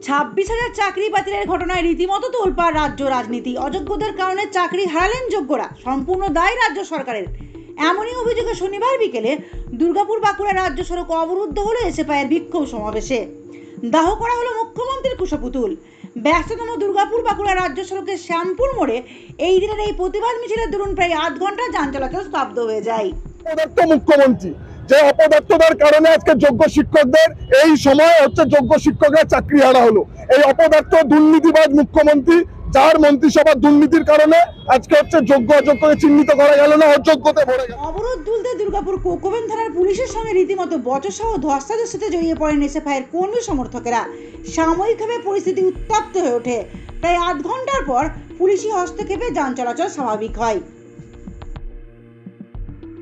ছাব্বিশ হাজার চাকরি বাতিলের ঘটনায় রীতিমতো তোলপাড় রাজ্য রাজনীতি। অযোগ্যদের কারণে চাকরি হারালেন যোগ্যরা, সম্পূর্ণ দায় রাজ্য সরকারের। এমনই অভিযোগে শনিবার বিকেলে দুর্গাপুর বাঁকুড়া রাজ্য সড়ক অবরুদ্ধ হলো এসএফআইয়ের বিক্ষোভ সমাবেশে। দাহ করা হলো মুখ্যমন্ত্রীর কুশপুতুল। ব্যস্ততম দুর্গাপুর বাঁকুড়া রাজ্য সড়কের শ্যামপুর মোড়ে এই দিনের এই প্রতিবাদ মিছিলের দরুন প্রায় আধ ঘন্টা যান চলাচল স্তব্ধ হয়ে যায়। মুখ্যমন্ত্রী যে অপদার্থতার কারণে আজকে যোগ্য শিক্ষকদের এই সময় যোগ্য শিক্ষকরা চাকরি হারা হলো। এই অপদার্থ দুর্নীতিবাদ মুখ্যমন্ত্রী, যার মন্ত্রিসভার দুর্নীতির কারণে আজকে যোগ্য অযোগ্যকে চিহ্নিত করা গেল না, অযোগ্যতে ভরে গেল। অবরোধ তুলতে দুর্গাপুর কোকোবেন থানার পুলিশের সঙ্গে রীতিমতো বচসা ও ধস্তাধস্তিতে জড়িয়ে পড়েন এসএফআইয়ের কর্মী সমর্থকেরা। সাময়িকভাবে পরিস্থিতি উত্তপ্ত হয়ে ওঠে। প্রায় আধ ঘন্টার পর পুলিশি হস্তক্ষেপে যান চলাচল স্বাভাবিক হয়।